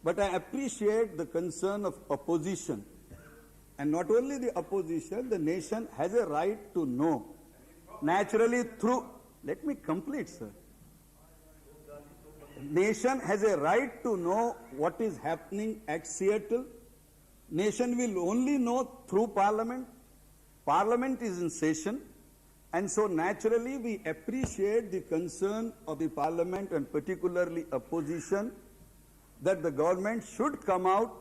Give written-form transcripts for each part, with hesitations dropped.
but I appreciate the concern of opposition. And not only the opposition, the nation has a right to know. Naturally through, let me complete, sir. Nation has a right to know what is happening at Seattle. Nation will only know through Parliament. Parliament is in session. And so naturally we appreciate the concern of the Parliament and particularly opposition that the government should come out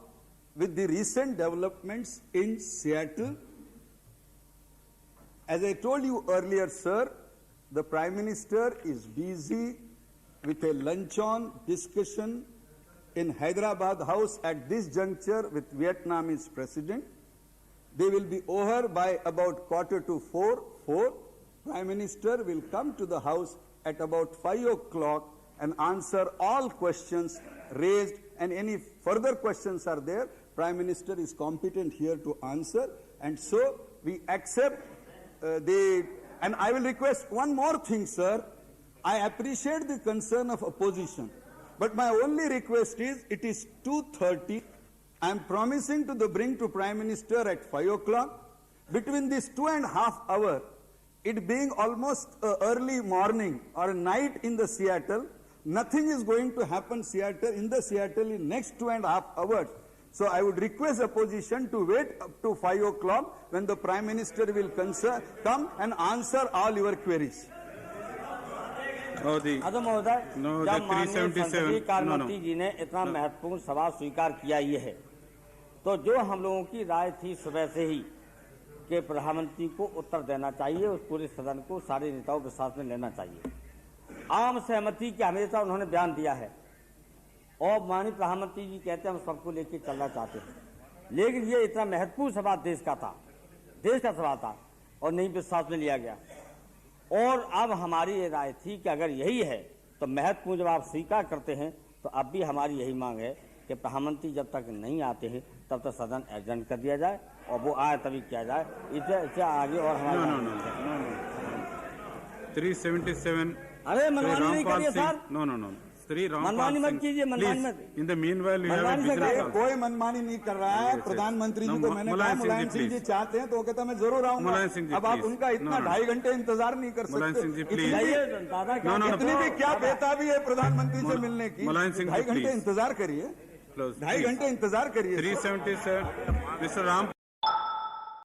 with the recent developments in Seattle. As I told you earlier, sir, the Prime Minister is busy with a luncheon discussion in Hyderabad House at this juncture with Vietnamese President. They will be over by about 3:45. Prime Minister will come to the House at about 5 o'clock and answer all questions raised, and any further questions are there, Prime Minister is competent here to answer. And so we accept and I will request one more thing, sir. I appreciate the concern of opposition, but my only request is, it is 2:30. I am promising to bring to Prime Minister at 5 o'clock. Between this 2.5 hours, it being almost early morning or night in the Seattle, nothing is going to happen in the Seattle in next 2.5 hours. So I would request opposition to wait up to 5 o'clock when the Prime Minister will come and answer all your queries. महोदय, जब माननीय संसदीय कार्य मंत्री जी ने इतना महत्वपूर्ण सवाल स्वीकार किया ये है, तो जो हम लोगों की राय थी सुबह से ही कि प्रधानमंत्री को उत्तर देना चाहिए, उस पूरे सदन को सारे नेताओं के साथ में लेना चाहिए। आम सहमति की हमेशा उन्होंने बयान दिया है और माननीय प्रधानमंत्री जी कहते हैं हम सबको लेके चलना चाहते हैं, लेकिन ये इतना महत्वपूर्ण सवाल देश का सवाल था और नहीं विश्वास में लिया गया। और अब हमारी ये राय थी कि अगर यही है तो महत्वपूर्ण जब आप स्वीकार करते हैं तो अब भी हमारी यही मांग है कि प्रधानमंत्री जब तक नहीं आते हैं तब तक सदन एडजर्न कर दिया जाए और वो आए तभी किया जाए। इसे आगे और हमारे 377 अरे मनमानी नहीं करिए सर। नो मनमानी मत कीजिए, मनमानी मत। In the meanwhile you have कोई मनमानी नहीं कर रहा है। प्रधानमंत्री जी को मैंने कहा मुलायम सिंह जी चाहते हैं तो वो कहता मैं जरूर आऊंगा। अब आप उनका इतना 2.5 घंटे इंतजार नहीं कर सकते। इतनी भी क्या बेताबी है प्रधानमंत्री से मिलने की। 2.5 घंटे इंतजार करिए, 2.5 घंटे इंतजार करिए। 377 मिस्टर राम